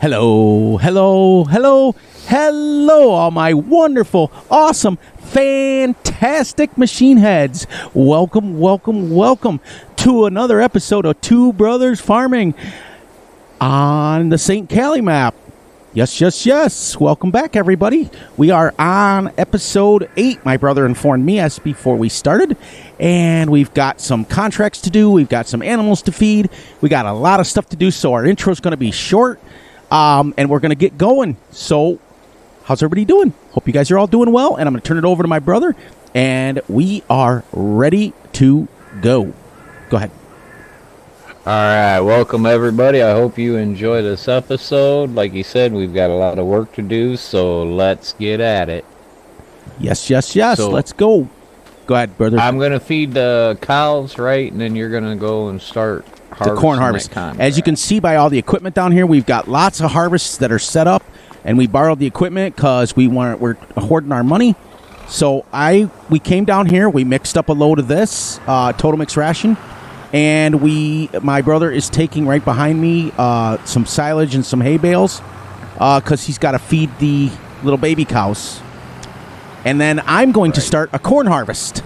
Hello, hello, hello, hello, all my wonderful, awesome, fantastic machine heads. Welcome, welcome, welcome to another episode of Two Brothers Farming on the St Kalle map. Yes, yes, yes. Welcome back, everybody. We are on episode 8. My brother informed me as before we started, and we've got some contracts to do. We've got some animals to feed. We got a lot of stuff to do, so our intro is going to be short. And we're going to get going. So, how's everybody doing? Hope you guys are all doing well. And I'm going to turn it over to my brother. And we are ready to go. Go ahead. All right. Welcome, everybody. I hope you enjoy this episode. Like you said, we've got a lot of work to do. So, let's get at it. Yes, yes, yes. So, let's go. Go ahead, brother. I'm going to feed the cows, right? And then you're going to go and start the corn harvest. As you can see by all the equipment down here, we've got lots of harvests that are set up, and we borrowed the equipment because we're hoarding our money. So we came down here, we mixed up a load of this total mix ration, and my brother is taking right behind me some silage and some hay bales because he's got to feed the little baby cows. And then I'm going to start a corn harvest,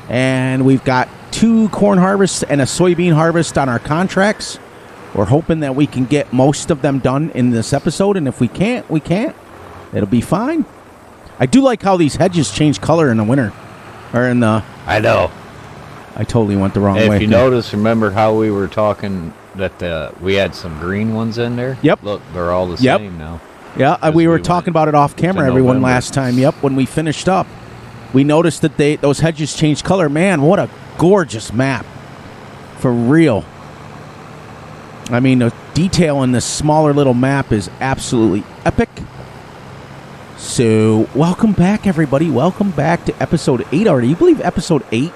and we've got 2 corn harvests and a soybean harvest on our contracts. We're hoping that we can get most of them done in this episode, and if we can't, we can't. It'll be fine. I do like how these hedges change color in the winter. Or in the... I know. I totally went the wrong way. If you notice, remember how we were talking that we had some green ones in there? Yep. Look, they're all the same now. Yeah, we were talking about it off camera, everyone, last time. Yep, when we finished up. We noticed that those hedges changed color. Man, what a gorgeous map. For real. I mean, the detail in this smaller little map is absolutely epic. So, welcome back, everybody. Welcome back to episode 8 already. You believe episode 8?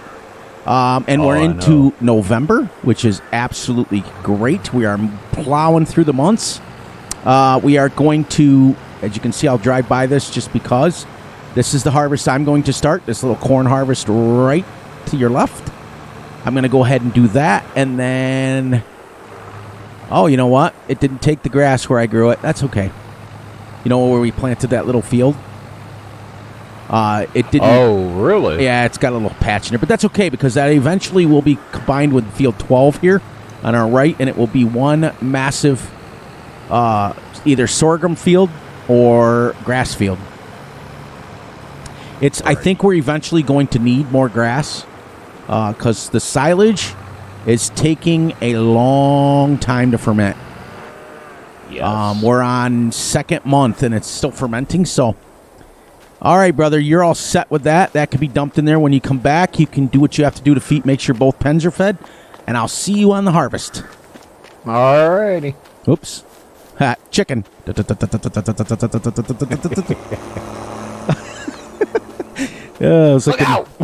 And we're into November, which is absolutely great. We are plowing through the months. We are going to, as you can see, I'll drive by this just because. This is the harvest I'm going to start. This little corn harvest right to your left. I'm going to go ahead and do that. And then, oh, you know what? It didn't take the grass where I grew it. That's okay. You know where we planted that little field? It didn't. Oh, really? Yeah, it's got a little patch in it. But that's okay because that eventually will be combined with field 12 here on our right. And it will be one massive either sorghum field or grass field. I think we're eventually going to need more grass because the silage is taking a long time to ferment. Yes. We're on 2nd month and it's still fermenting. So, all right, brother, you're all set with that. That can be dumped in there when you come back. You can do what you have to do to make sure both pens are fed, and I'll see you on the harvest. All righty. Oops. Ha, chicken. That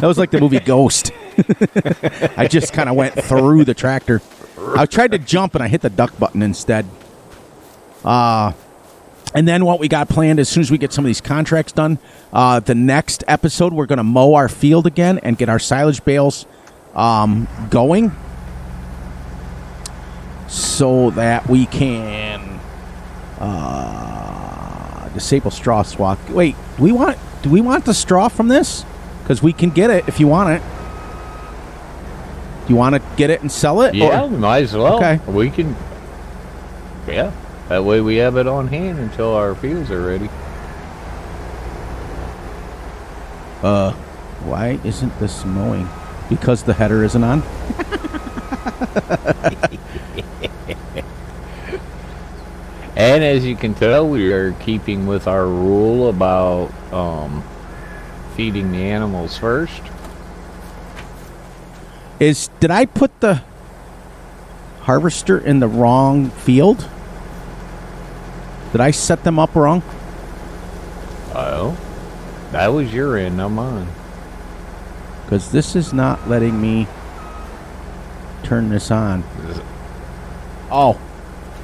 was like the movie Ghost. I just kind of went through the tractor. I tried to jump and I hit the duck button instead. And then what we got planned as soon as we get some of these contracts done, the next episode we're going to mow our field again and get our silage bales going so that we can disable straw swap. Wait, do we want the straw from this? Because we can get it if you want it. Do you want to get it and sell it? Yeah, we might as well. Okay. We can. Yeah. That way we have it on hand until our fields are ready. Why isn't this mowing? Because the header isn't on? And as you can tell, we are keeping with our rule about feeding the animals first. Did I put the harvester in the wrong field? Did I set them up wrong? Oh, that was your end, not mine. Because this is not letting me turn this on. Oh,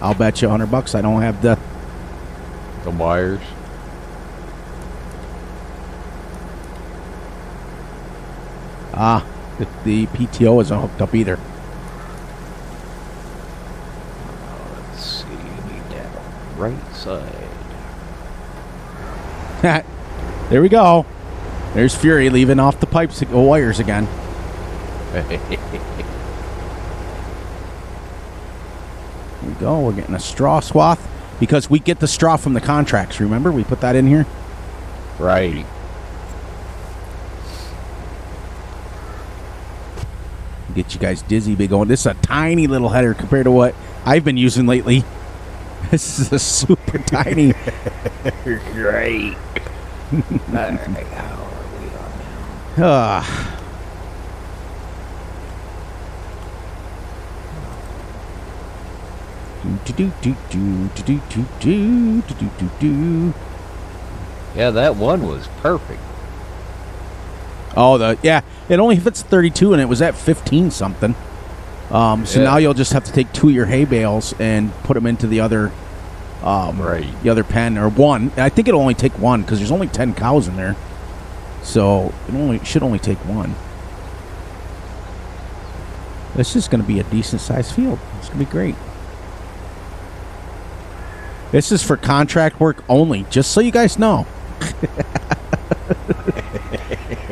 I'll bet you $100 I don't have the wires. The PTO isn't hooked up either. Let's see. You need that right side. There we go. There's Fury leaving off the pipes, wires again. There we go. We're getting a straw swath because we get the straw from the contracts. Remember, we put that in here. Right. Get you guys dizzy, big going. This is a tiny little header compared to what I've been using lately. This is a super tiny. Right. How are we on now? Yeah, that one was perfect. Oh, yeah, it only fits 32, and it was at 15 something. So now you'll just have to take 2 of your hay bales and put them into the other, the other pen, or one. I think it'll only take one because there's only 10 cows in there, so it should only take one. This is going to be a decent sized field. It's going to be great. This is for contract work only, just so you guys know.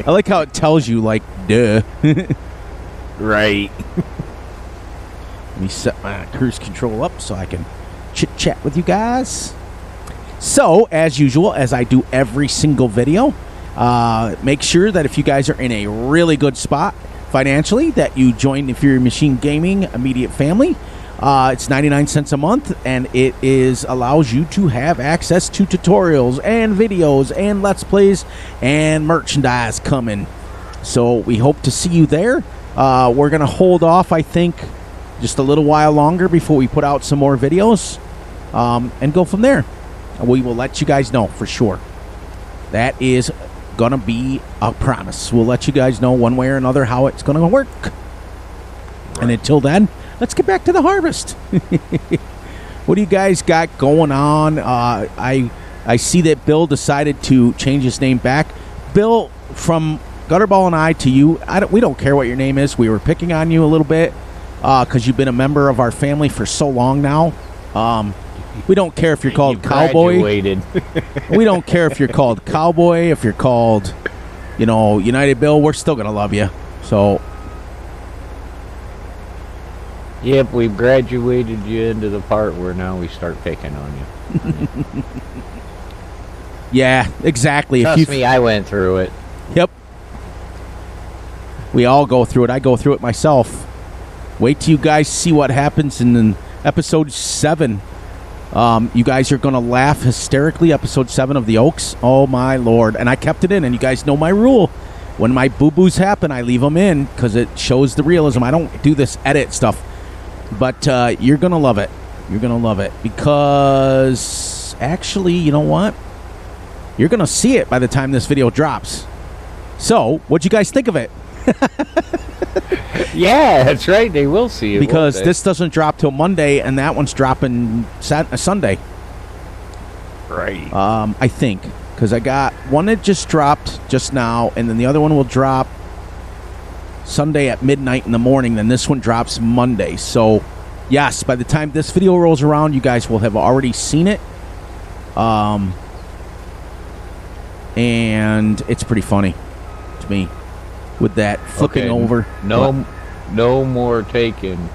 I like how it tells you, like, duh. Right. Let me set my cruise control up so I can chit-chat with you guys. So, as usual, as I do every single video, make sure that if you guys are in a really good spot financially, that you join the Fury Machine Gaming immediate family. It's 99 cents a month, and it allows you to have access to tutorials and videos and Let's Plays and merchandise coming. So we hope to see you there. We're going to hold off, I think, just a little while longer before we put out some more videos and go from there. We will let you guys know for sure. That is going to be a promise. We'll let you guys know one way or another how it's going to work. Right. And until then, let's get back to the harvest. What do you guys got going on? I see that Bill decided to change his name back. Bill, from Gutterball and I to you, we don't care what your name is. We were picking on you a little bit because you've been a member of our family for so long now. We don't care if you're called Cowboy. We don't care if you're called Cowboy, if you're called, United Bill. We're still going to love you. So... Yep, we've graduated you into the part where now we start picking on you. Yeah, exactly. Trust me, I went through it. Yep. We all go through it. I go through it myself. Wait till you guys see what happens in episode 7. You guys are going to laugh hysterically. Episode 7 of The Oaks. Oh, my Lord. And I kept it in, and you guys know my rule. When my boo-boos happen, I leave them in because it shows the realism. I don't do this edit stuff. But you're going to love it. You're going to love it because actually, you know what? You're going to see it by the time this video drops. So, what'd you guys think of it? Yeah, that's right. They will see it. Because this doesn't drop till Monday, and that one's dropping Sunday. Right. I think. Because I got one that just dropped just now, and then the other one will drop Sunday at midnight in the morning. Then this one drops Monday. So, yes, by the time this video rolls around, you guys will have already seen it. And it's pretty funny to me with that flipping over. No more taking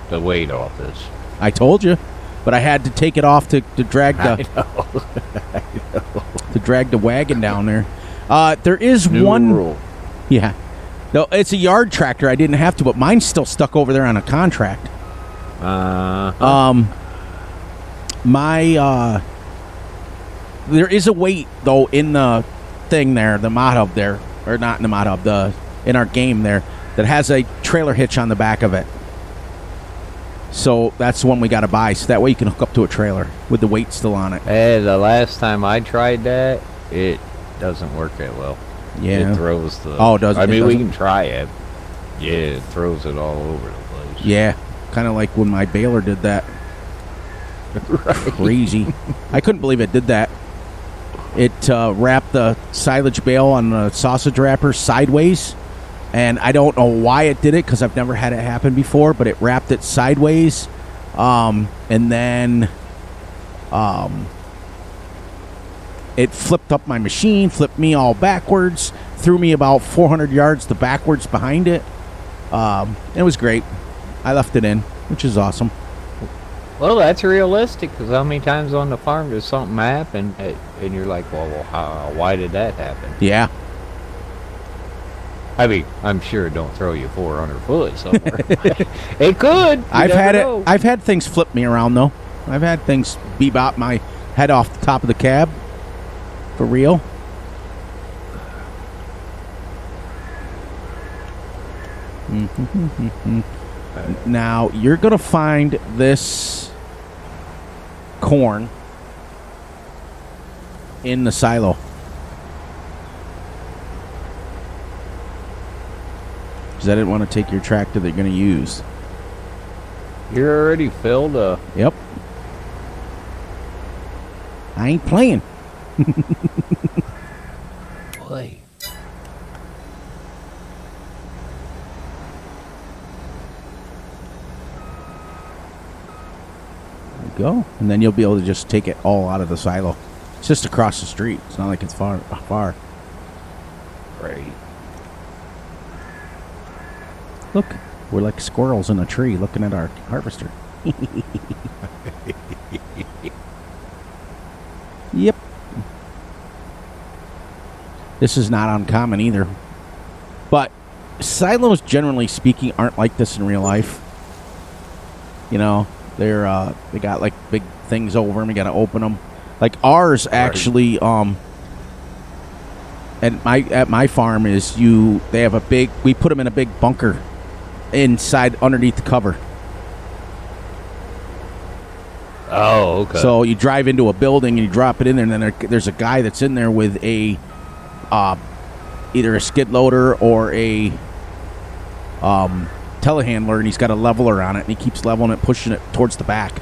the weight off this. I told you, but I had to take it off to drag the to drag the wagon down there. There is New one rule. rule. Yeah. No, it's a yard tractor. I didn't have to, but mine's still stuck over there on a contract. There is a weight though in the thing there, the mod hub there, or not in the mod hub, in our game there, that has a trailer hitch on the back of it. So that's the one we got to buy, so that way you can hook up to a trailer with the weight still on it. Hey, the last time I tried that, it doesn't work that well. Yeah. It throws the... Oh, does it? I mean, It we doesn't? can try it. Yeah, it throws it all over the place. Yeah, kind of like when my baler did that. Right. Crazy. I couldn't believe it did that. It wrapped the silage bale on the sausage wrapper sideways, and I don't know why it did it because I've never had it happen before, but it wrapped it sideways, and then It flipped up my machine, flipped me all backwards, threw me about 400 yards to backwards behind it. It was great. I left it in, which is awesome. Well, that's realistic, because how many times on the farm does something happen and you're like, well, why did that happen? Yeah. I mean, I'm sure it don't throw you 400 foot somewhere. It could. I've had things flip me around, though. I've had things bebop my head off the top of the cab. For real. Now, you're going to find this corn in the silo. Because I didn't want to take your tractor that you're going to use. You're already filled Yep. I ain't playing. Play. Go, and then you'll be able to just take it all out of the silo. It's just across the street. It's not like it's far. Great. Look, we're like squirrels in a tree looking at our harvester. Yep. This is not uncommon either. But silos, generally speaking, aren't like this in real life. You know, they got like big things over them. You got to open them. Like ours, actually, at my farm they have a big. We put them in a big bunker inside underneath the cover. Oh, okay. So you drive into a building and you drop it in there, and then there's a guy that's in there with a either a skid loader or a telehandler, and he's got a leveler on it, and he keeps leveling it, pushing it towards the back.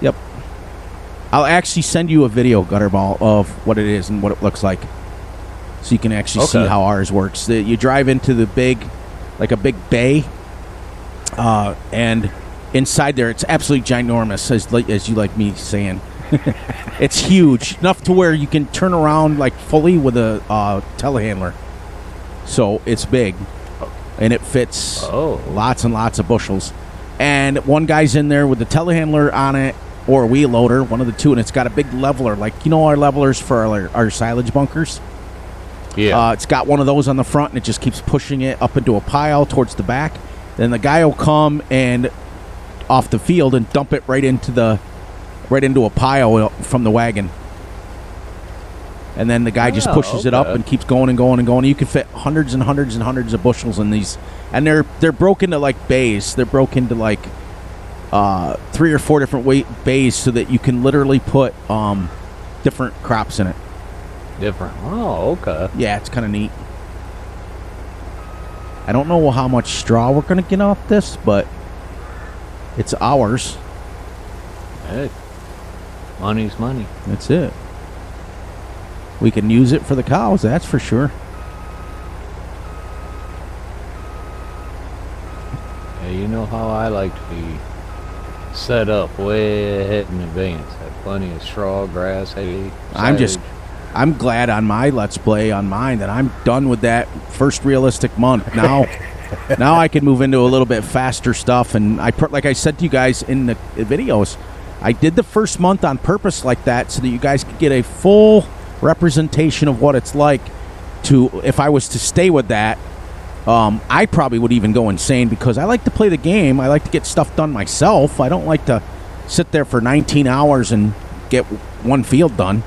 Yep. I'll actually send you a video, Gutterball, of what it is and what it looks like, so you can actually see how ours works. You drive into the big, like a big bay, and inside there, it's absolutely ginormous, as you like me saying. It's huge, enough to where you can turn around like fully with a telehandler. So it's big, and it fits lots and lots of bushels. And one guy's in there with the telehandler on it, or a wheel loader, one of the two, and it's got a big leveler, like, you know, our levelers for our silage bunkers. Yeah. It's got one of those on the front, and it just keeps pushing it up into a pile towards the back. Then the guy will come and off the field and dump it right into a pile from the wagon. And then the guy just pushes it up and keeps going and going and going. You can fit hundreds and hundreds and hundreds of bushels in these, and they're broken to like bays. They're broken to like 3 or 4 different bays, so that you can literally put different crops in it. Different. Oh, okay. Yeah, it's kind of neat. I don't know how much straw we're going to get off this, but it's ours. Hey, money's money. That's it. We can use it for the cows, that's for sure. Yeah, you know how I like to be set up way ahead in advance. Have plenty of straw, grass, hay. I'm glad on my Let's Play on mine that I'm done with that first realistic month. Now I can move into a little bit faster stuff. And like I said to you guys in the videos, I did the first month on purpose like that so that you guys could get a full representation of what it's like to, if I was to stay with that, I probably would even go insane, because I like to play the game. I like to get stuff done myself. I don't like to sit there for 19 hours and get one field done.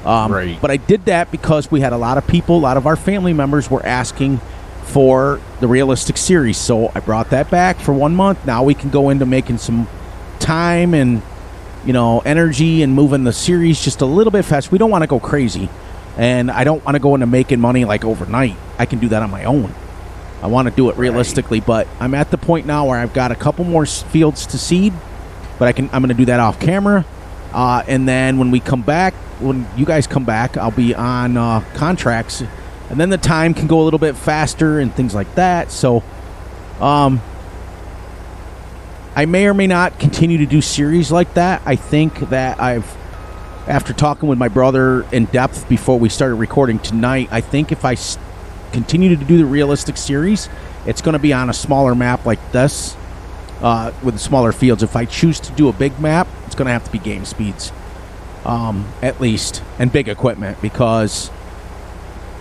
Right. But I did that because we had a lot of people, a lot of our family members were asking for the realistic series. So I brought that back for 1 month. Now we can go into making some time and, you know, energy and moving the series just a little bit fast. We don't want to go crazy. And I don't want to go into making money like overnight. I can do that on my own. I want to do it realistically, but I'm at the point now where I've got a couple more fields to seed, but I'm going to do that off camera. And then when you guys come back, I'll be on contracts, and then the time can go a little bit faster and things like that. So, I may or may not continue to do series like that. I think that after talking with my brother in depth before we started recording tonight, I think if I continue to do the realistic series, it's going to be on a smaller map like this, with smaller fields. If I choose to do a big map, it's going to have to be game speeds, at least, and big equipment, because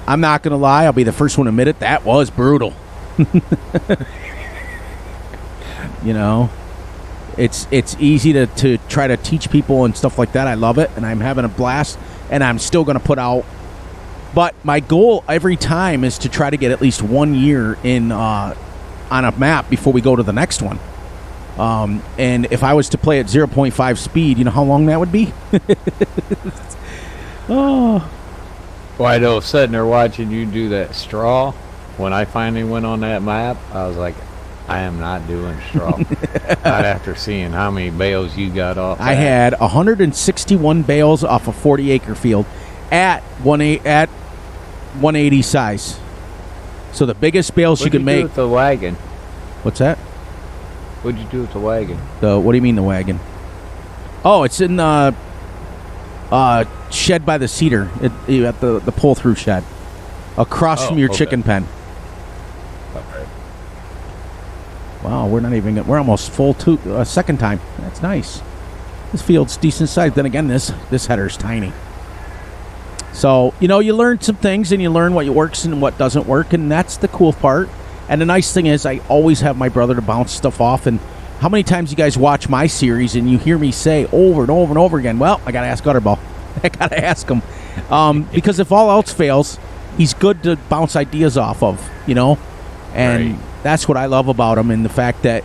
I'm not going to lie, I'll be the first one to admit it, that was brutal. You know, it's easy to try to teach people and stuff like that. I love it, and I'm having a blast, and I'm still going to put out. But my goal every time is to try to get at least 1 year in on a map before we go to the next one. And if I was to play at 0.5 speed, you know how long that would be? Oh. Well, I know, sitting there watching you do that straw, when I finally went on that map, I was like, I am not doing straw. Not after seeing how many bales you got off. I had 161 bales off a 40-acre field at 180 size. So the biggest bales you could make. What'd you do with the wagon? What's that? What'd you do with the wagon? What do you mean the wagon? Oh, it's in the shed by the cedar. You at the pull-through shed, across from your chicken pen. Okay. Wow, we're almost full second time. That's nice. This field's decent size. Then again, this header's tiny. So, you learn some things, and you learn what works and what doesn't work, and that's the cool part. And the nice thing is I always have my brother to bounce stuff off. And how many times you guys watch my series and you hear me say over and over and over again, well, I got to ask Gutterball. I got to ask him. Because if all else fails, he's good to bounce ideas off of, And right. That's what I love about him, and the fact that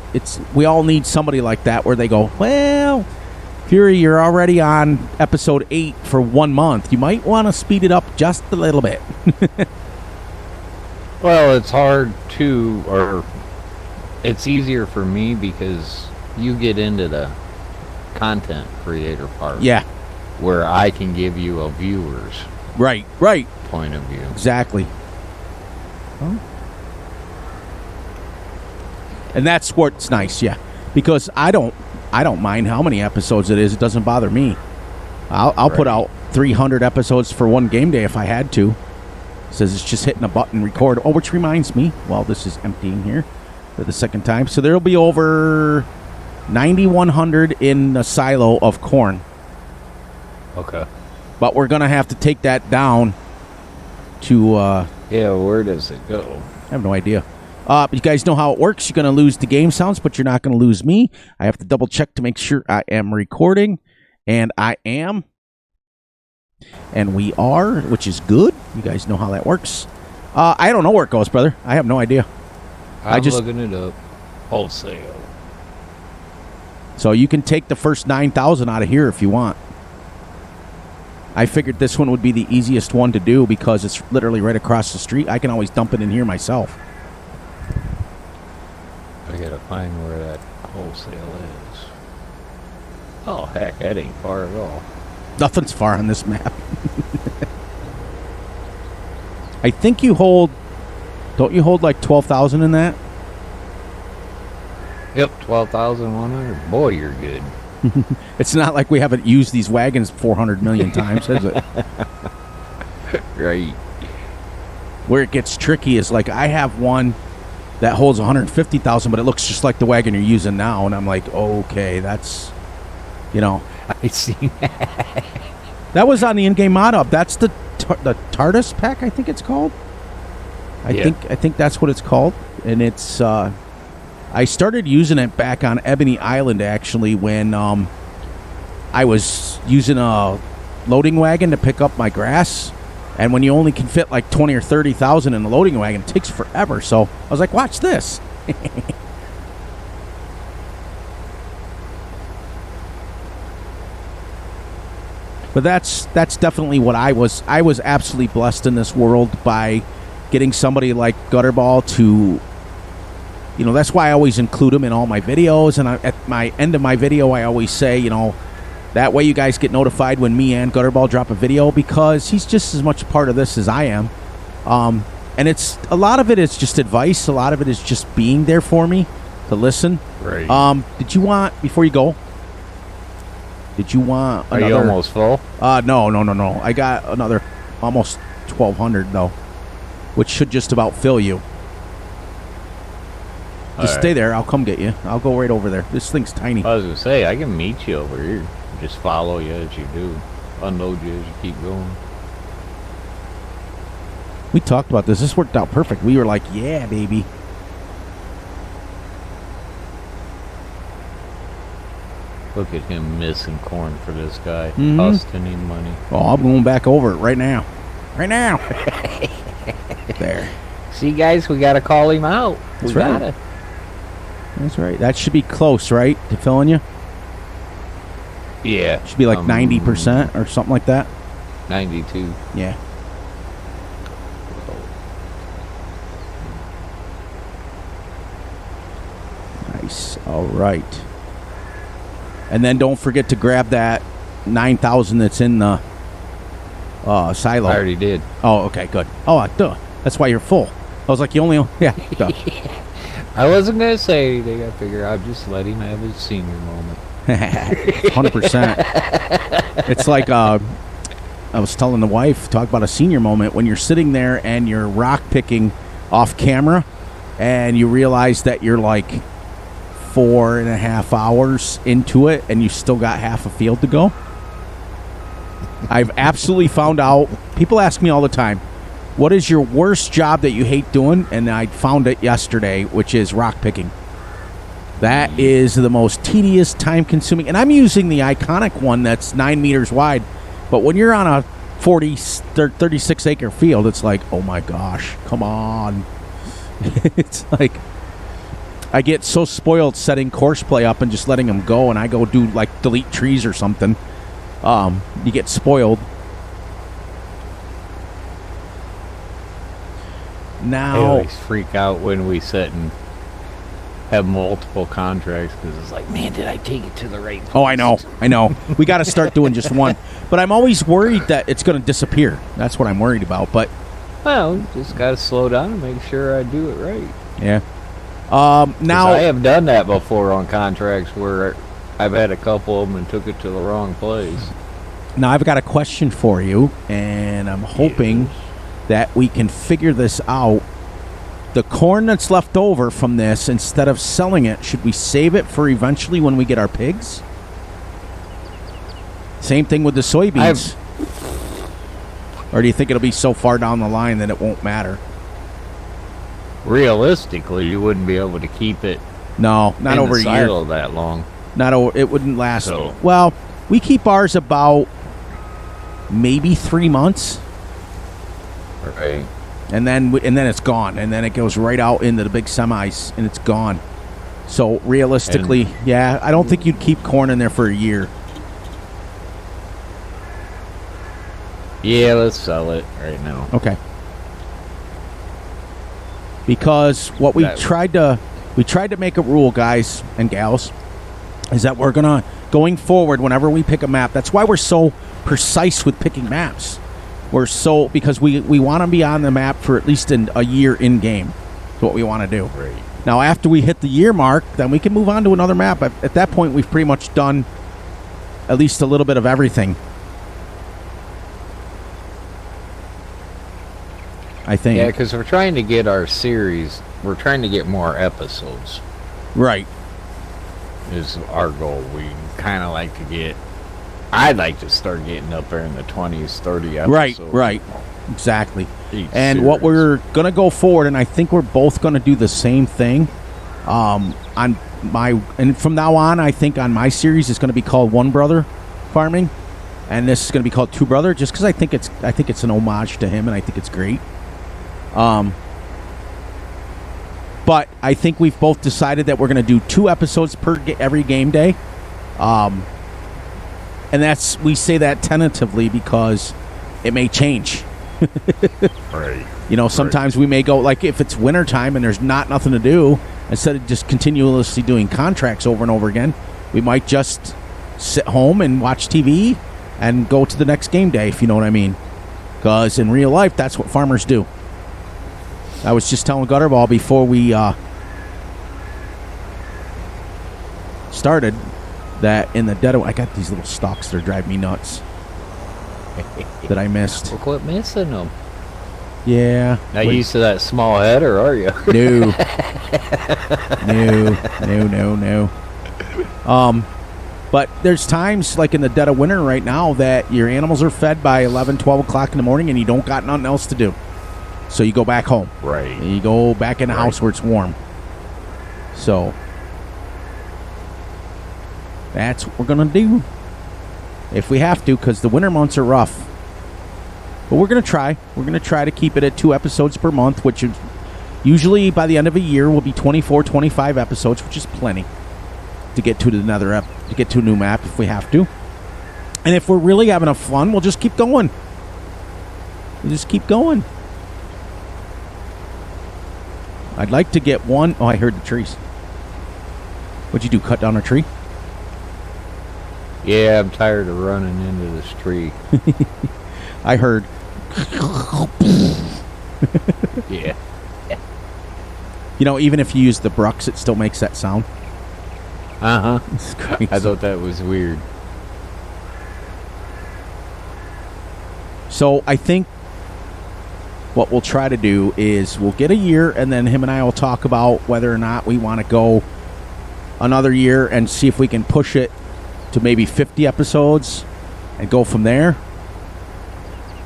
we all need somebody like that where they go, well, Fury, you're already on episode 8 for 1 month. You might want to speed it up just a little bit. Well, it's hard or it's easier for me because you get into the content creator part. Yeah. Where I can give you a viewer's right point of view. Exactly. Well, and that's what's nice, yeah. Because I don't mind how many episodes it is. It doesn't bother me. I'll put out 300 episodes for one game day if I had to. It says it's just hitting a button, record. Oh, which reminds me, this is emptying here for the second time. So there'll be over 9,100 in the silo of corn. Okay. But we're going to have to take that down to... yeah, where does it go? I have no idea. You guys know how it works. You're going to lose the game sounds, but you're not going to lose me. I have to double check to make sure I am recording. And I am. And we are, which is good. You guys know how that works. I don't know where it goes, brother. I have no idea. I'm just looking it up. Wholesale. So you can take the first 9,000 out of here if you want. I figured this one would be the easiest one to do because it's literally right across the street. I can always dump it in here myself. I gotta find where that wholesale is. Oh, heck, that ain't far at all. Nothing's far on this map. I think you hold... Don't you hold like 12,000 in that? Yep, 12,100. Boy, you're good. It's not like we haven't used these wagons 400 million times, is it? Right. Where it gets tricky is like I have one that holds 150,000, but it looks just like the wagon you're using now, and I'm like, okay, that's, I see that. That was on the in-game mod up. That's the TARDIS pack, I think it's called. I think that's what it's called, and it's. I started using it back on Ebony Island actually when I was using a loading wagon to pick up my grass. And when you only can fit like 20 or 30,000 in the loading wagon, it takes forever. So I was like, watch this. But that's definitely what I was. I was absolutely blessed in this world by getting somebody like Gutterball to, that's why I always include him in all my videos. And at my end of my video, I always say, that way you guys get notified when me and Gutterball drop a video, because he's just as much a part of this as I am. And a lot of it is just advice. A lot of it is just being there for me. to listen. Right. Did you want, before you go, did you want another? Are you almost full? No. I got another almost 1,200 though, which should just about fill you. Just stay there. I'll come get you. I'll go right over there. This thing's tiny. I was gonna say I can meet you over here. Just follow you as you do. Unload you as you keep going. We talked about this. This worked out perfect. We were like, yeah, baby. Look at him missing corn for this guy. Mm-hmm. Costing him money. Oh, I'm going back over it right now. Right now. There. See, guys, we gotta call him out. That's we right. gotta. That's right. That should be close, right, to filling you? Yeah. Should be like 90% or something like that. 92. Yeah. Nice. All right. And then don't forget to grab that 9,000 that's in the silo. I already did. Oh, okay, good. Oh, duh. That's why you're full. I was like, you only... Yeah, duh. I wasn't going to say anything. I figured I'd just let him have his senior moment. 100%. It's like... I was telling the wife, talk about a senior moment, when you're sitting there and you're rock picking off camera and you realize that you're like 4.5 hours into it and you still got half a field to go. I've absolutely found out, people ask me all the time, what is your worst job that you hate doing? And I found it yesterday, which is rock picking. That is the most tedious, time consuming, and I'm using the iconic one that's 9 meters wide. But when you're on a 36 acre field, it's like, oh my gosh, come on. It's like, I get so spoiled setting course play up and just letting them go, and I go do like delete trees or something. You get spoiled. Now, I always freak out when we sit and have multiple contracts because it's like, man, did I take it to the right place? Oh, I know. We got to start doing just one. But I'm always worried that it's going to disappear. That's what I'm worried about. But well, just got to slow down and make sure I do it right. yeah. Now I have done that before on contracts where I've had a couple of them and took it to the wrong place. Now I've got a question for you, and I'm hoping that we can figure this out. The corn that's left over from this, instead of selling it, should we save it for eventually when we get our pigs? Same thing with the soybeans. Or do you think it'll be so far down the line that it won't matter? Realistically, you wouldn't be able to keep it No, not in over the a year. silo that long. It wouldn't last. So. Well, we keep ours about maybe 3 months. Right. And then it's gone, and then it goes right out into the big semis, and it's gone. So realistically, yeah, I don't think you'd keep corn in there for a year. Yeah, let's sell it right now. Okay. Because what we tried to make a rule, guys and gals, is that we're going forward whenever we pick a map. That's why we're so precise with picking maps. Because we want to be on the map for at least a year in game. That's what we want to do. Right. Now, after we hit the year mark, then we can move on to another map. At that point, we've pretty much done at least a little bit of everything. I think. Yeah, because we're trying to get our series, we're trying to get more episodes. Right. Is our goal. We kind of like to get, I'd like to start getting up there in the 20s, 30 episodes. Right. Exactly. And series. what we're going to go forward, and I think we're both going to do the same thing. And from now on, I think on my series, it's going to be called One Brother Farming. And this is going to be called Two Brother, just because I think it's an homage to him, and I think it's great. But I think we've both decided that we're going to do 2 episodes every game day. And we say that tentatively because it may change. Right. Sometimes we may go, like if it's wintertime and there's nothing to do, instead of just continuously doing contracts over and over again, we might just sit home and watch TV and go to the next game day, if you know what I mean. Because in real life, that's what farmers do. I was just telling Gutterball before we started, that in the dead of, I got these little stalks that are driving me nuts that I missed. Well, quit missing them. Yeah. Not used to that small header, are you? No. No. But there's times, like in the dead of winter right now, that your animals are fed by 11, 12 o'clock in the morning and you don't got nothing else to do. So you go back home. Right. And you go back in the house where it's warm. So that's what we're going to do. If we have to, because the winter months are rough. But we're going to try. We're going to try to keep it at 2 episodes per month, which is usually by the end of a year will be 24, 25 episodes, which is plenty to get to another to get to a new map if we have to. And if we're really having a fun, we'll just keep going. We'll just keep going. I'd like to get one. Oh, I heard the trees. What'd you do? Cut down a tree? Yeah, I'm tired of running into this tree. I heard. Yeah. You know, even if you use the Brux, it still makes that sound. Uh-huh. It's crazy. I thought that was weird. So I think what we'll try to do is we'll get a year, and then him and I will talk about whether or not we want to go another year and see if we can push it to maybe 50 episodes and go from there.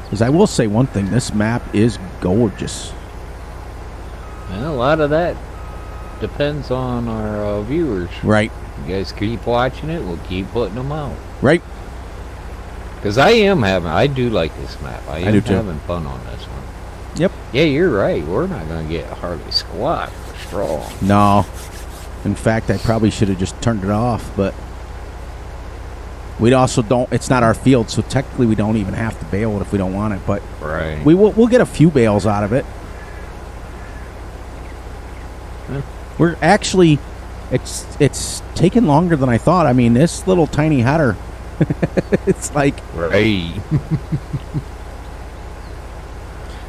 Because I will say one thing, this map is gorgeous. And a lot of that depends on our viewers. Right. You guys keep watching it, we'll keep putting them out. Right. Because I do like this map. I am do too. having fun on this one. Yep. Yeah, you're right. We're not going to get hardly squat for straw. No. In fact, I probably should have just turned it off, but we also don't, it's not our field, so technically we don't even have to bale it if we don't want it, but Right. we'll get a few bales out of it. Yeah. We're actually, it's taken longer than I thought. I mean, this little tiny header, it's like... Right.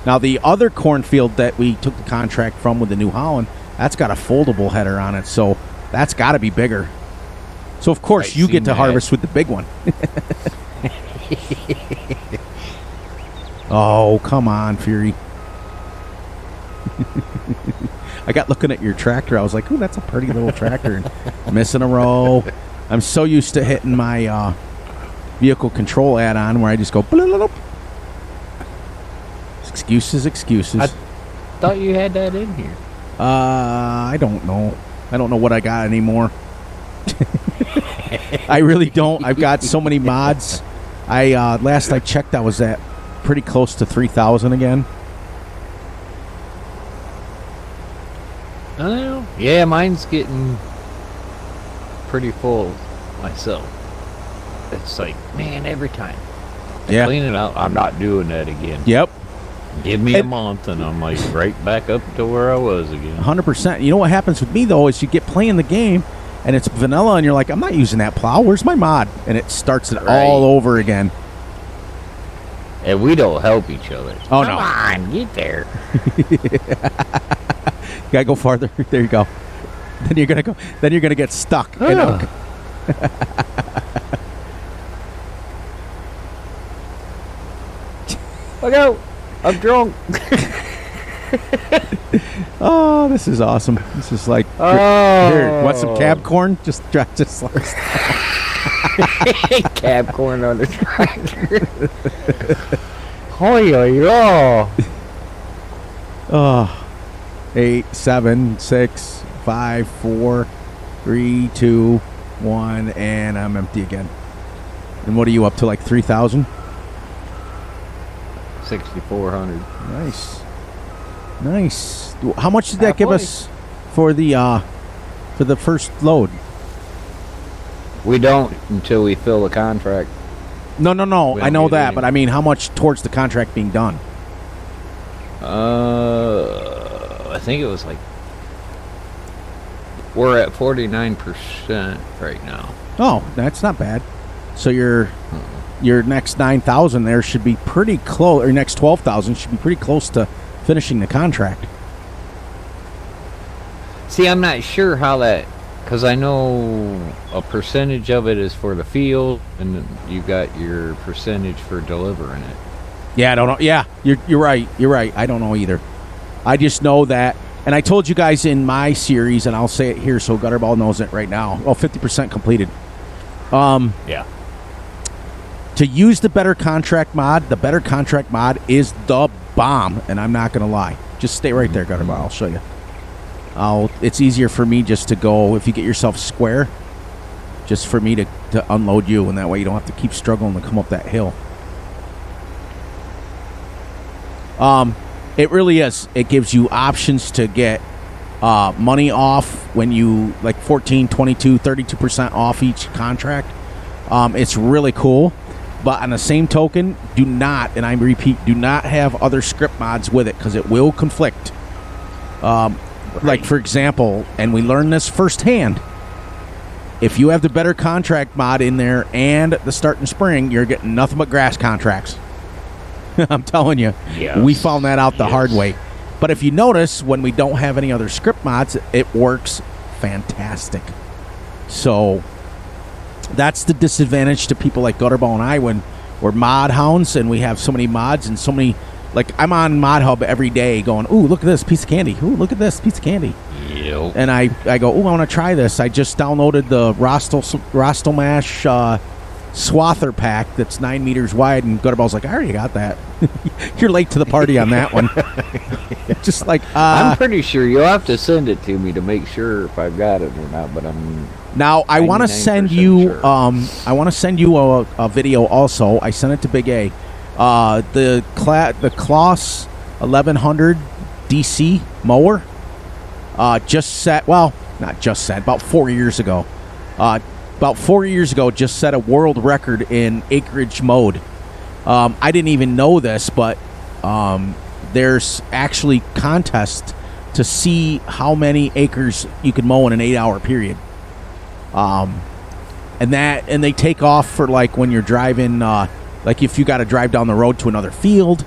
Now, the other cornfield that we took the contract from with the New Holland, that's got a foldable header on it, so that's got to be bigger. So, of course, you get to harvest with the big one. Oh, come on, Fury. I got looking at your tractor. I was like, ooh, that's a pretty little tractor. Missing a row. I'm so used to hitting my vehicle control add-on where I just go... Bloop. Excuses. I thought you had that in here. I don't know. I don't know what I got anymore. I really don't. I've got so many mods. Last I checked, I was at pretty close to 3,000 again. I don't know. Yeah, mine's getting pretty full myself. It's like, man, every time I clean it out, I'm not doing that again. Yep. Give me a month, and I'm like right back up to where I was again. 100%. You know what happens with me, though, is you get playing the game, and it's vanilla, and you're like, I'm not using that plow. Where's my mod? And it starts it all over again. And we don't help each other. Oh, Come on, get there. You gotta go farther. There you go. Then you're gonna go. Then you're gonna get stuck. Look out! I'm drunk. Oh, this is awesome. This is like, here, want some cab corn? Just cab corn on the tractor. Oh. 8, 7, 6, 5, 4, 3, 2, 1, and I'm empty again. And what are you up to? Like 3,000? 6,400. Nice. How much did that give us for the first load? We don't until we fill the contract. No. I know that, but I mean, how much towards the contract being done? I think it was like we're at 49% right now. Oh, that's not bad. So your next 9,000 there should be pretty close, or next 12,000 should be pretty close to finishing the contract. See, I'm not sure how that because I know a percentage of it is for the field, and then you got your percentage for delivering it. Yeah, I don't know. Yeah, you're right. You're right. I don't know either. I just know that, and I told you guys in my series, and I'll say it here so Gutterball knows it right now. Oh, 50% completed. Yeah. To use the Better Contract mod, the Better Contract mod is the bomb, and I'm not going to lie. Just stay right there, Gutterball. I'll show you. It's easier for me just to go, if you get yourself square, just for me to unload you, and that way you don't have to keep struggling to come up that hill. It really is. It gives you options to get money off when you, like 14, 22, 32% off each contract. It's really cool. But on the same token, do not, and I repeat, do not have other script mods with it because it will conflict. Like, for example, and we learned this firsthand, if you have the Better Contract mod in there and the Start in Spring, you're getting nothing but grass contracts. I'm telling you. Yes. We found that out the hard way. But if you notice, when we don't have any other script mods, it works fantastic. So that's the disadvantage to people like Gutterball and I when we're mod hounds and we have so many mods and so many. Like, I'm on Mod Hub every day going, ooh, look at this piece of candy. Ooh, look at this piece of candy. Yep. And I go, ooh, I want to try this. I just downloaded the Rostelmash Swather pack that's 9 meters wide, and Gutterball's like, I already got that. You're late to the party on that one. Just like, I'm pretty sure you'll have to send it to me to make sure if I've got it or not, but I'm... Now, I want to send you, sure. I want to send you a video also. I sent it to Big A. The Kloss 1100 DC mower just set, well, not just set, about 4 years ago. Just set a world record in acreage mode. I didn't even know this, but there's actually contests to see how many acres you can mow in an 8-hour period. And they take off for, like, when you're driving, like if you got to drive down the road to another field.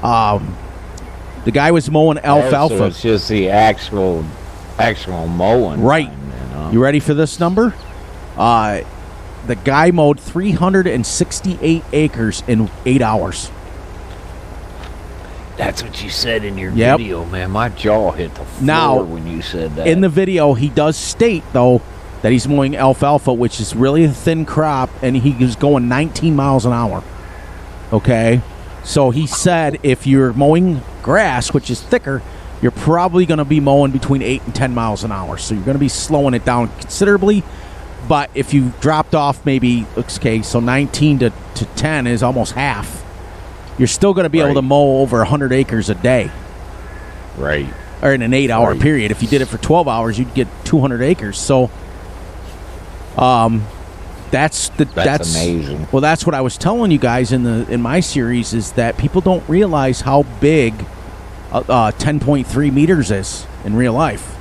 The guy was mowing alfalfa. So it's just the actual mowing. Right. Time, You ready for this number? The guy mowed 368 acres in 8 hours. That's what you said in your video, man. My jaw hit the floor when you said that. In the video, he does state, though, that he's mowing alfalfa, which is really a thin crop, and he was going 19 miles an hour. Okay? So he said if you're mowing grass, which is thicker, you're probably going to be mowing between 8 and 10 miles an hour. So you're going to be slowing it down considerably. But if you dropped off maybe, okay, so 19 to 10 is almost half. You're still going to be able to mow over 100 acres a day. Right. Or in an 8-hour period. If you did it for 12 hours, you'd get 200 acres. So that's amazing. Well, that's what I was telling you guys in my series is that people don't realize how big 10.3 meters is in real life.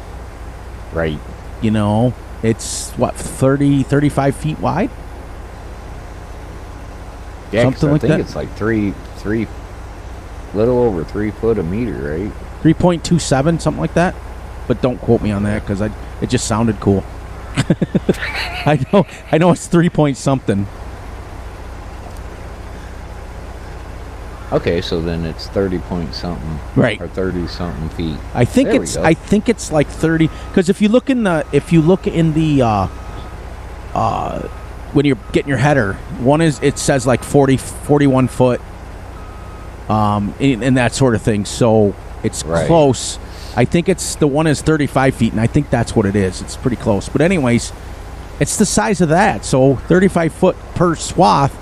Right. You know, it's what, 35 feet wide? Yeah, something like that. I think it's like three, little over 3 foot a meter, right? 3.27, something like that. But don't quote me on that because it just sounded cool. I know it's 3 point something. Okay, so then it's 30 point something, right? Or 30 something feet. I think it's like 30 because if you look in the when you're getting your header, one is it says like 41 foot, and that sort of thing. So it's close. I think it's the one is 35 feet, and I think that's what it is. It's pretty close. But anyways, it's the size of that. So 35 foot per swath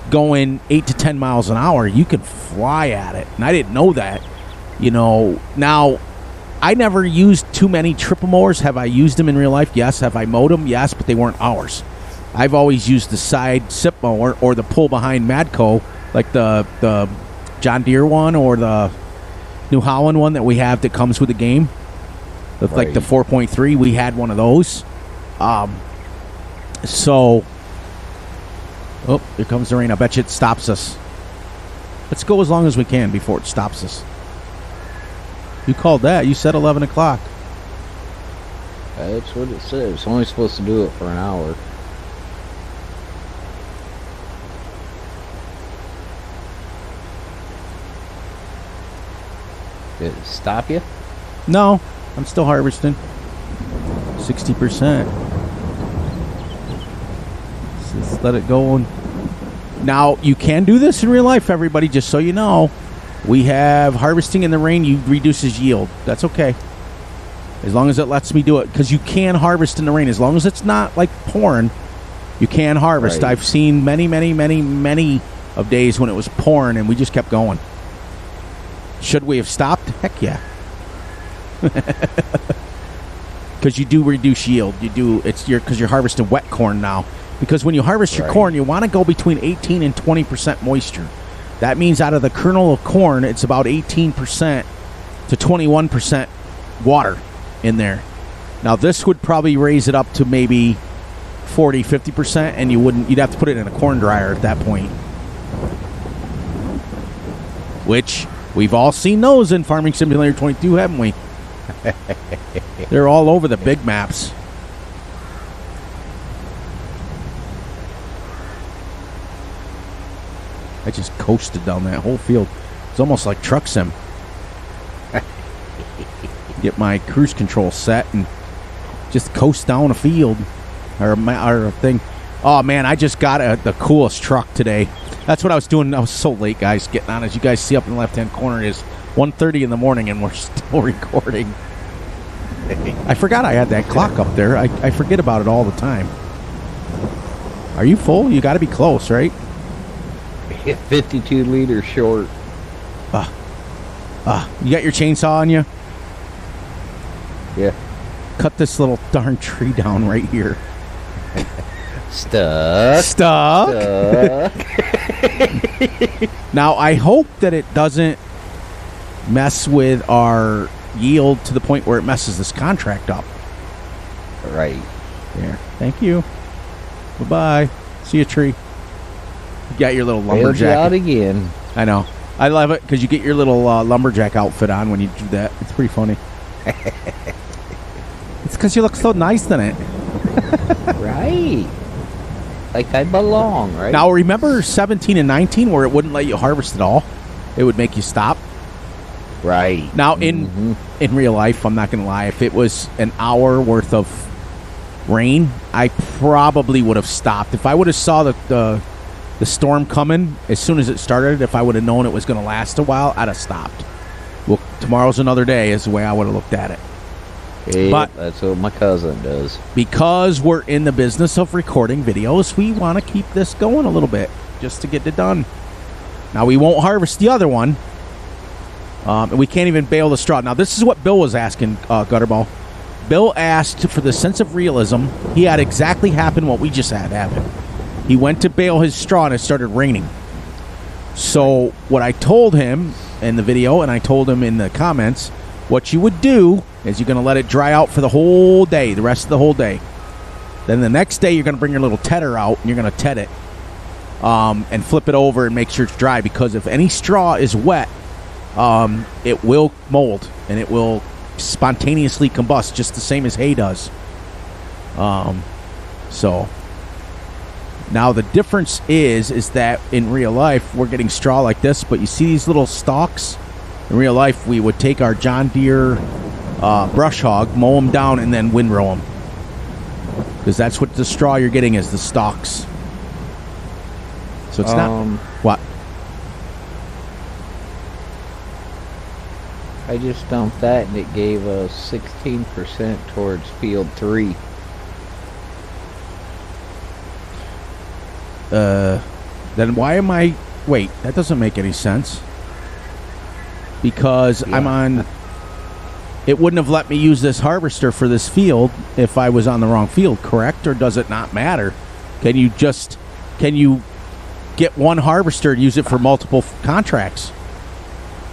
going 8 to 10 miles an hour, you can fly at it. And I didn't know that. You know, now, I never used too many triple mowers. Have I used them in real life? Yes. Have I mowed them? Yes, but they weren't ours. I've always used the side sip mower or the pull behind Madco, like the John Deere one or the New Holland one that we have that comes with the game. Like the 4.3, we had one of those. So, oh, here comes the rain. I bet you it stops us. Let's go as long as we can before it stops us. You called that. You said 11 o'clock. That's what it says. It's only supposed to do it for an hour. Did it stop you? No, I'm still harvesting. 60%. Just let it go. Now, you can do this in real life, everybody, just so you know. We have harvesting in the rain, reduces yield. That's okay. As long as it lets me do it. Because you can harvest in the rain. As long as it's not like pouring, you can harvest. Right. I've seen many of days when it was pouring and we just kept going. Should we have stopped? Heck yeah. Because you do reduce yield. Because you're harvesting wet corn now. Because when you harvest your corn, you want to go between 18 and 20% moisture. That means out of the kernel of corn, it's about 18% to 21% water in there. Now this would probably raise it up to maybe 40-50%, and you'd have to put it in a corn dryer at that point. Which we've all seen those in Farming Simulator 22, haven't we? They're all over the big maps. I just coasted down that whole field. It's almost like truck sim. Get my cruise control set and just coast down a field or a thing. Oh man, I just got the coolest truck today. That's what I was doing. I was so late, guys, getting on. As you guys see up in the left-hand corner, it is 1:30 in the morning and we're still recording. I forgot I had that clock up there. I forget about it all the time. Are you full? You got to be close, right? 52 liters short. You got your chainsaw on you? Yeah. Cut this little darn tree down right here. Stuck. Now, I hope that it doesn't mess with our yield to the point where it messes this contract up. Right. There. Thank you. Bye-bye. See you, tree. You got your little lumberjack. Out again. I know. I love it because you get your little lumberjack outfit on when you do that. It's pretty funny. It's because you look so nice in it. Right. Like I belong, right? Now, remember 17 and 19 where it wouldn't let you harvest at all? It would make you stop. Right. Now, in real life, I'm not going to lie, if it was an hour worth of rain, I probably would have stopped. If I would have saw the storm coming as soon as it started, if I would have known it was going to last a while, I'd have stopped. Well, tomorrow's another day is the way I would have looked at it. Yeah, but that's what my cousin does. Because we're in the business of recording videos, we want to keep this going a little bit just to get it done. Now, we won't harvest the other one. And we can't even bale the straw. Now, this is what Bill was asking, Gutterball. Bill asked for the sense of realism. He had exactly happen what we just had happen. He went to bale his straw and it started raining. So what I told him in the video and I told him in the comments, what you would do is you're going to let it dry out for the whole day, the rest of the whole day. Then the next day you're going to bring your little tedder out and you're going to ted it and flip it over and make sure it's dry, because if any straw is wet, it will mold and it will spontaneously combust just the same as hay does. So now the difference is that in real life we're getting straw like this, but you see these little stalks? In real life we would take our John Deere brush hog, mow them down, and then windrow them, because that's what the straw you're getting is, the stalks. So it's not what I just dumped that and it gave us 16% towards field 3. Then why am I... Wait, that doesn't make any sense. Because I'm on... It wouldn't have let me use this harvester for this field if I was on the wrong field, correct? Or does it not matter? Can you get one harvester and use it for multiple contracts?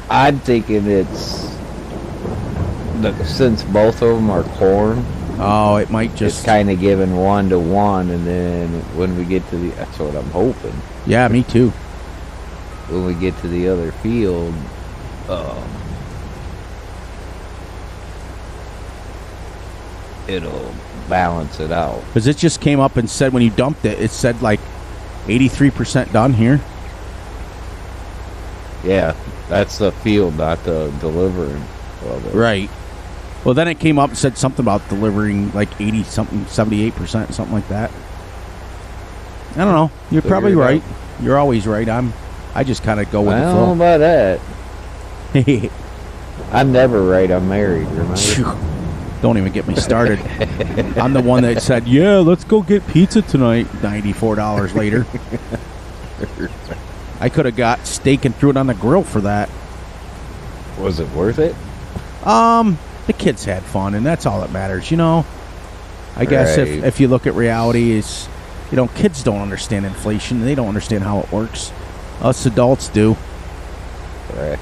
I'm thinking it's... Since both of them are corn... Oh, it might just... It's kind of giving 1 to 1, and then when we get to the... That's what I'm hoping. Yeah, me too. When we get to the other field... it'll balance it out. Because it just came up and said when you dumped it, it said like 83% done here. Yeah, that's the field, not the delivering. Right. Well, then it came up and said something about delivering like 80 something, 78%, something like that. I don't know. You're probably right. You're always right. I just kind of go with the flow. I don't know about that. I'm never right. I'm married, remember? Don't even get me started. I'm the one that said, yeah, let's go get pizza tonight. $94 later. I could have got steak and threw it on the grill for that. Was it worth it? The kids had fun, and that's all that matters, you know. I guess if you look at reality, is kids don't understand inflation. They don't understand how it works. Us adults do. Right.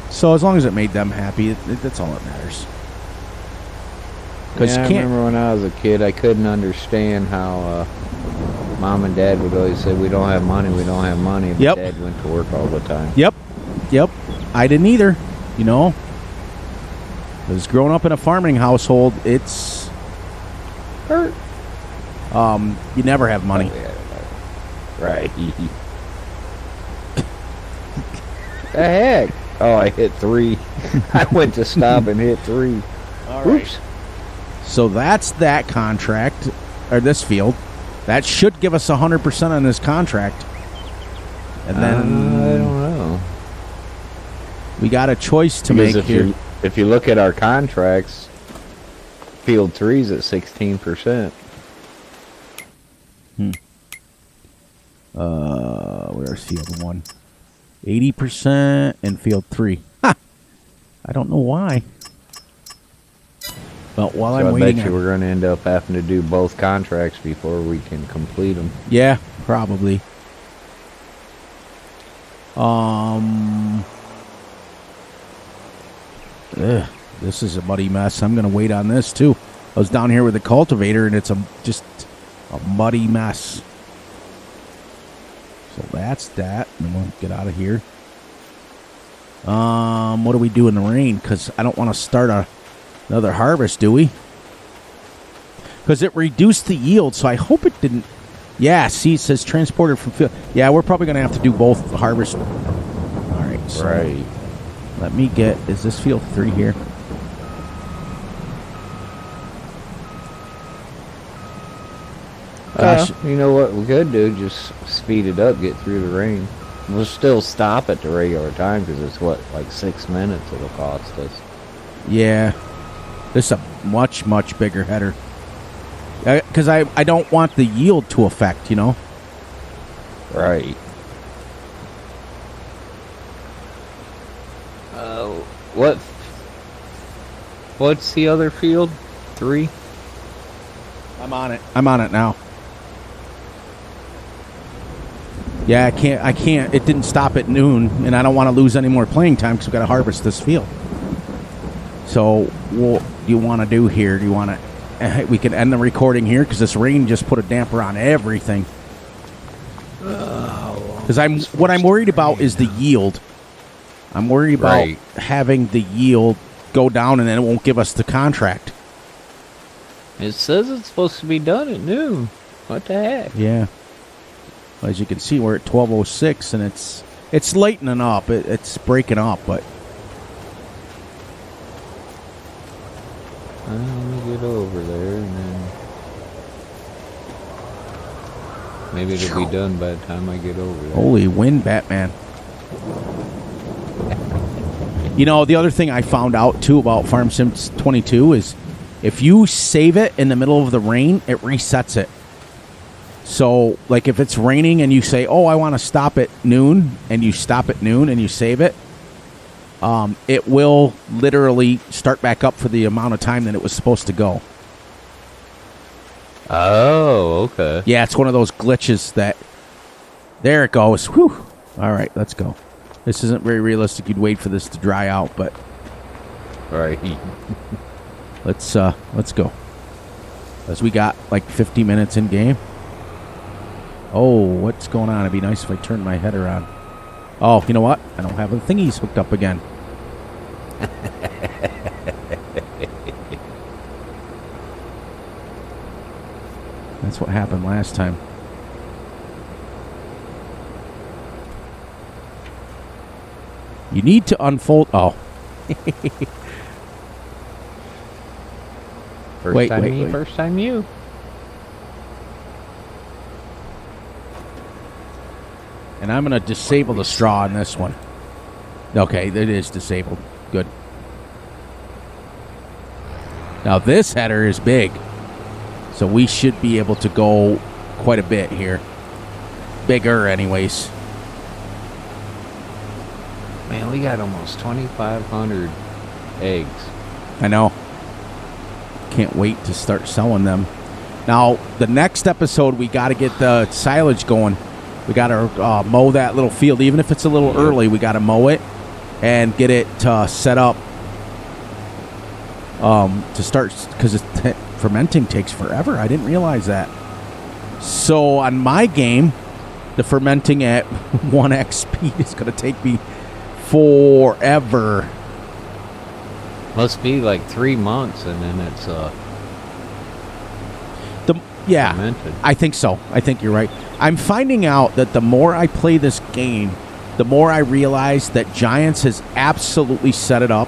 So as long as it made them happy, that's all that matters. Yeah, I remember when I was a kid, I couldn't understand how Mom and Dad would always say, we don't have money, we don't have money. But Yep. Dad went to work all the time. Yep. I didn't either, Because growing up in a farming household, it's hurt. You never have money. Oh, yeah. Right. The heck? Oh, I hit 3. I went to stop and hit 3. All right. Oops. So that's that contract, or this field. That should give us 100% on this contract. And then I don't know. We got a choice to Because make here. If you look at our contracts, field 3's at 16%. Where's field 1? 80% and field 3. Ha! I don't know why. Well, while I'm waiting, I bet you we're going to end up having to do both contracts before we can complete them. Yeah, probably. This is a muddy mess. I'm going to wait on this too. I was down here with the cultivator, and it's just a muddy mess. So that's that. And we'll get out of here. What do we do in the rain? Because I don't want to start another harvest, do we? Because it reduced the yield, so I hope it didn't. Yeah, see, it says transported from field. Yeah, we're probably going to have to do both harvest. All right. So right. Let me get. Is this field 3 here? Gosh. You know what we could do? Just speed it up, get through the rain. We'll still stop at the regular time because it's like 6 minutes it'll cost us. Yeah. This is a much, much bigger header. Because I don't want the yield to affect, Right. What's the other field? 3? I'm on it now. Yeah, I can't. It didn't stop at noon, and I don't want to lose any more playing time because we've got to harvest this field. So what do you want to do here? Do you want to... we can end the recording here because this rain just put a damper on everything. Because what I'm worried about is the yield. I'm worried about having the yield go down, and then it won't give us the contract. It says it's supposed to be done at noon. What the heck? Yeah. Well, as you can see, we're at 12:06, and it's lightening up. It's breaking up, but... Let me get over there, and then... maybe it'll be done by the time I get over there. Holy wind, Batman. The other thing I found out, too, about Farm Sim 22 is if you save it in the middle of the rain, it resets it. So, like, if it's raining and you say, oh, I want to stop at noon, and you stop at noon and you save it, it will literally start back up for the amount of time that it was supposed to go. Oh, okay. Yeah, it's one of those glitches that... There it goes. Whew. All right, let's go. This isn't very realistic. You'd wait for this to dry out, but... Right. Let's go. As we got, like, 50 minutes in game. Oh, what's going on? It'd be nice if I turned my header on. Oh, you know what? I don't have the thingies hooked up again. That's what happened last time. You need to unfold. Oh. First time you. And I'm going to disable the straw on this one. Okay, it is disabled. Good. Now this header is big. So we should be able to go quite a bit here. Bigger anyways. Man, we got almost 2,500 eggs. I know. Can't wait to start selling them. Now, the next episode, we got to get the silage going. We got to mow that little field. Even if it's a little early, we got to mow it and get it set up to start, because fermenting takes forever. I didn't realize that. So on my game, the fermenting at 1x speed is going to take me forever. Must be like 3 months, and then it's fermented. I think so. I think you're right. I'm finding out that the more I play this game, the more I realize that Giants has absolutely set it up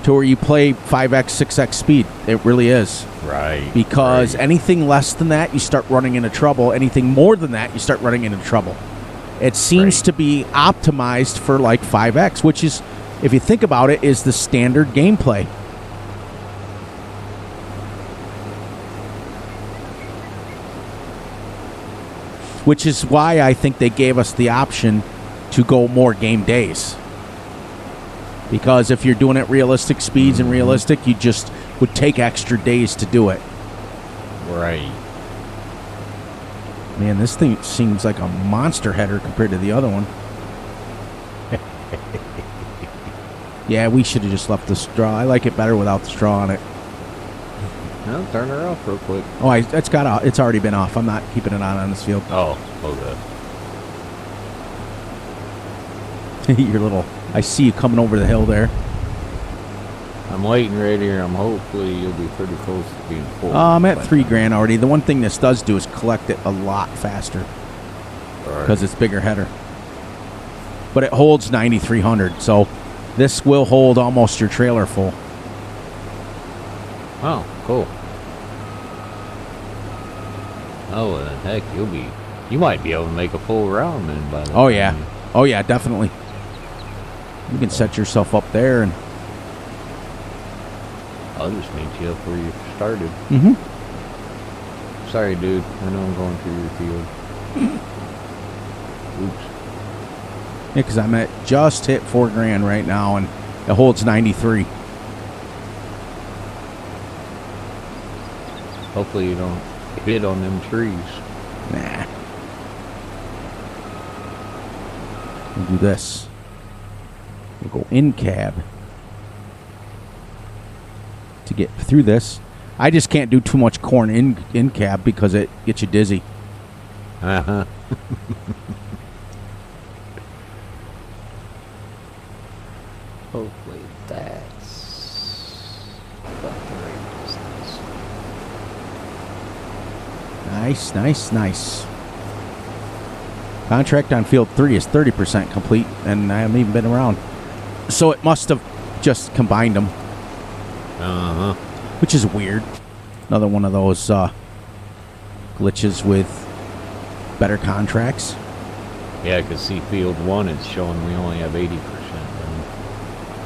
to where you play 5x, 6x speed. It really is. Right. Because anything less than that, you start running into trouble. Anything more than that, you start running into trouble. It seems to be optimized for like 5x, which is, if you think about it, is the standard gameplay. Which is why I think they gave us the option to go more game days. Because if you're doing it realistic speeds and realistic, you just would take extra days to do it. Right. Man, this thing seems like a monster header compared to the other one. Yeah, we should have just left the straw. I like it better without the straw on it. No, turn her off real quick. Oh, it's already been off. I'm not keeping it on this field. Oh, okay. Your little... I see you coming over the hill there. I'm waiting right here. Hopefully you'll be pretty close to being full. I'm at $3,000 already. The one thing this does do is collect it a lot faster. Because it's bigger header. But it holds 9,300, so this will hold almost your trailer full. Oh, cool. Oh, well, then heck, you might be able to make a full round then by the Oh, yeah. Oh, yeah, definitely. You can set yourself up there and... I'll just meet you up where you started. Mm-hmm. Sorry, dude. I know I'm going through your field. Oops. Yeah, because I'm at just hit $4,000 right now, and it holds 93. Hopefully you don't hit on them trees. Nah. We'll do this. We'll go in cab to get through this. I just can't do too much corn in cab because it gets you dizzy. Uh-huh. Hopefully that's about the right distance. Nice, nice, nice. Contract on field 3 is 30% complete, and I haven't even been around. So it must have just combined them. Uh-huh. Which is weird. Another one of those glitches with better contracts. Yeah, because see, field 1 is showing we only have 80%.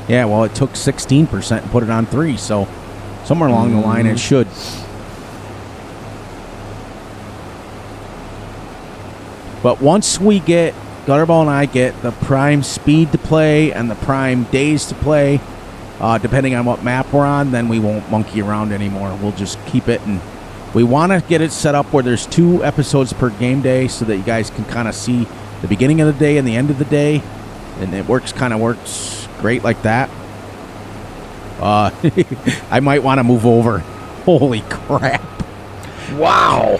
Yeah, well, it took 16% and put it on 3, so somewhere along the line it should. But once we get, Gutterball and I get the prime speed to play and the prime days to play, depending on what map we're on, then we won't monkey around anymore. We'll just keep it, and we want to get it set up where there's 2 episodes per game day so that you guys can kind of see the beginning of the day and the end of the day, and it works great like that. I might want to move over. Holy crap. Wow.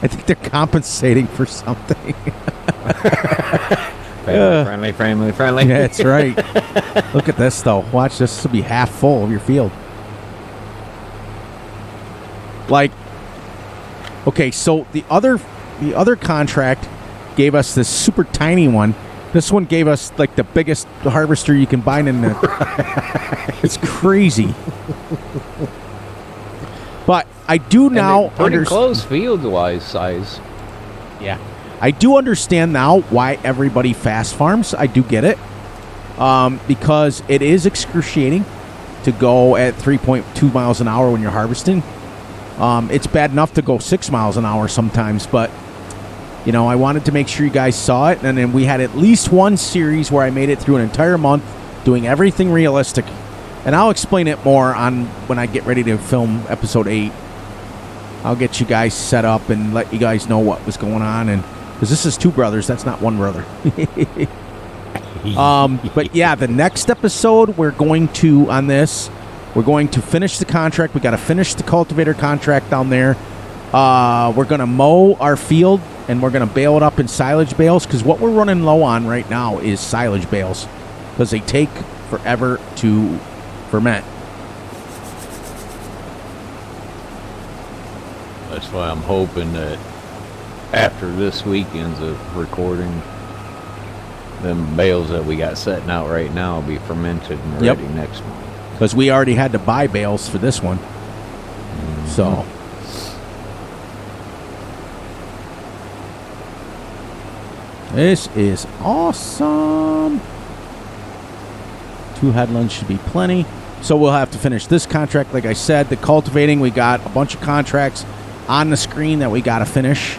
I think they're compensating for something. Family friendly. Yeah, that's right. Look at this, though. Watch, this will be half full of your field. Like, okay, so the other contract gave us this super tiny one. This one gave us like the biggest harvester you can buy in the. It's crazy. But I do now pretty close field-wise size. Yeah, I do understand now why everybody fast farms. I do get it, because it is excruciating to go at 3.2 miles an hour when you're harvesting. It's bad enough to go 6 miles an hour sometimes, but you know, I wanted to make sure you guys saw it, and then we had at least one series where I made it through an entire month doing everything realistic. And I'll explain it more on when I get ready to film episode 8. I'll get you guys set up and let you guys know what was going on, and because this is 2 brothers, that's not 1 brother. But yeah, the next episode we're going to finish the contract. We got to finish the cultivator contract down there. We're going to mow our field, and we're going to bale it up in silage bales, because what we're running low on right now is silage bales, because they take forever to ferment. That's why I'm hoping that after this weekend's of recording, them bales that we got setting out right now will be fermented and ready next month. Because we already had to buy bales for this one. So this is awesome. 2 headlands should be plenty. So we'll have to finish this contract. Like I said, the cultivating, we got a bunch of contracts on the screen that we got to finish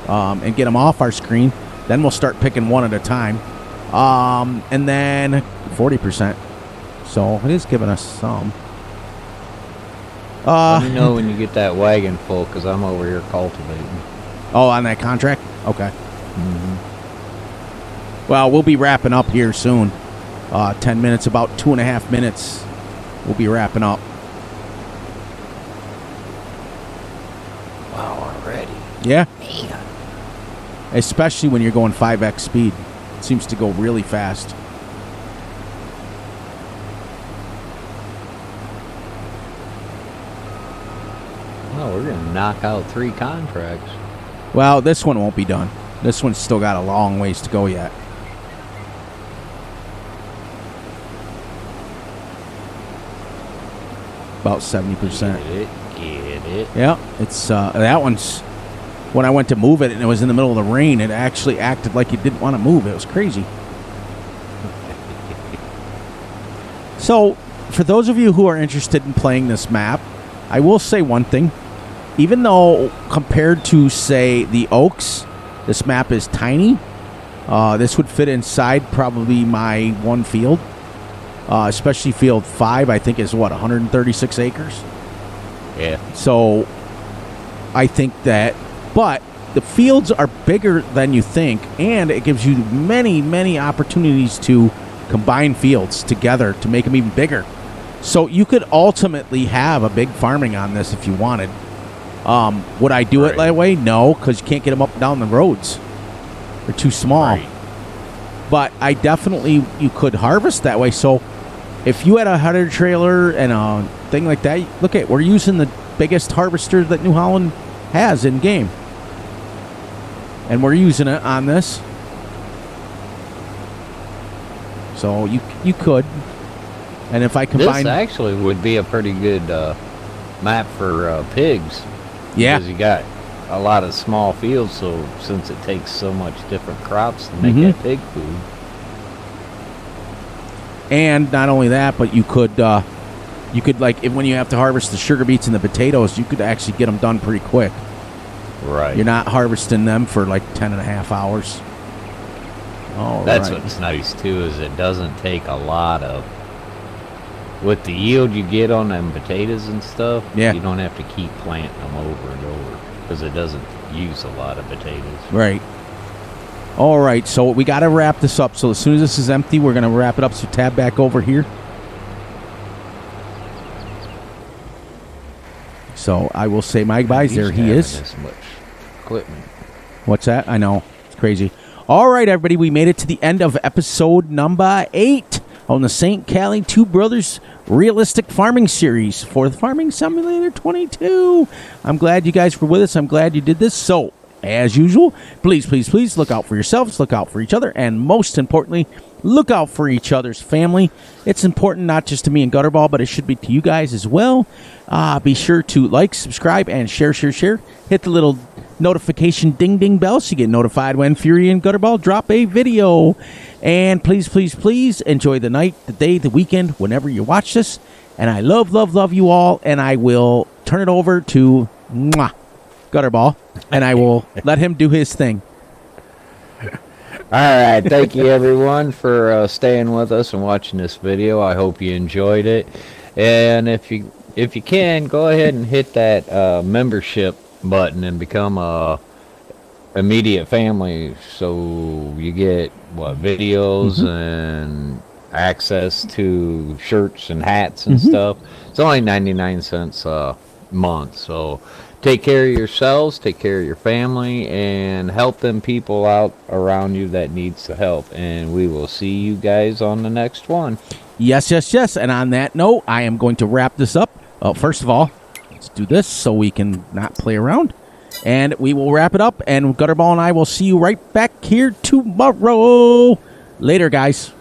and get them off our screen. Then we'll start picking one at a time. And then 40%. So it is giving us some. Let me know when you get that wagon full, because I'm over here cultivating. Oh, on that contract? Okay. Well, we'll be wrapping up here soon. 10 minutes, about 2.5 minutes. We'll be wrapping up. Wow, already. Yeah. Man. Especially when you're going 5x speed. It seems to go really fast. Well, we're going to knock out 3 contracts. Well, this one won't be done. This one's still got a long ways to go yet. About 70%. Get it. Yeah, it's that one's. When I went to move it and it was in the middle of the rain, it actually acted like it didn't want to move. It was crazy. So, for those of you who are interested in playing this map, I will say one thing. Even though compared to, say, the Oaks, this map is tiny, this would fit inside probably my one field. Especially field 5, I think, is what, 136 acres? Yeah. So, I think that, but the fields are bigger than you think, and it gives you many, many opportunities to combine fields together to make them even bigger. So, you could ultimately have a big farming on this if you wanted. Would I do it that way? No, because you can't get them up and down the roads. They're too small. Right. But I definitely, you could harvest that way. So, if you had a header trailer and a thing like that, look at, we're using the biggest harvester that New Holland has in game. And we're using it on this. So you could. And if I combine... This actually would be a pretty good map for pigs. Yeah. Because you got a lot of small fields, so since it takes so much different crops to make that pig food. And not only that, but you could like, when you have to harvest the sugar beets and the potatoes, you could actually get them done pretty quick. Right. You're not harvesting them for like 10.5 hours. That's what's nice too, is it doesn't take a lot of, with the yield you get on them potatoes and stuff, you don't have to keep planting them over and over, because it doesn't use a lot of potatoes. Right. All right, so we got to wrap this up. So as soon as this is empty, we're going to wrap it up. So tab back over here. So I will say my goodbyes. There he is. This much equipment. What's that? I know. It's crazy. All right, everybody. We made it to the end of episode number 8 on the St Kalle Two Brothers Realistic Farming Series for the Farming Simulator 22. I'm glad you guys were with us. I'm glad you did this. So, as usual, please, please, please look out for yourselves, look out for each other, and most importantly, look out for each other's family. It's important not just to me and Gutterball, but it should be to you guys as well. Be sure to like, subscribe, and share. Hit the little notification ding bell so you get notified when Fury and Gutterball drop a video. And please, please, please enjoy the night, the day, the weekend, whenever you watch this. And I love you all. And I will turn it over to Gutterball, and I will let him do his thing. All right, thank you everyone for staying with us and watching this video. I hope you enjoyed it, and if you can, go ahead and hit that membership button and become a immediate family, so you get videos and access to shirts and hats and stuff. It's only 99 cents a month, so take care of yourselves, take care of your family, and help them people out around you that needs the help. And we will see you guys on the next one. Yes. And on that note, I am going to wrap this up. First of all, let's do this so we can not play around. And we will wrap it up, and Gutterball and I will see you right back here tomorrow. Later, guys.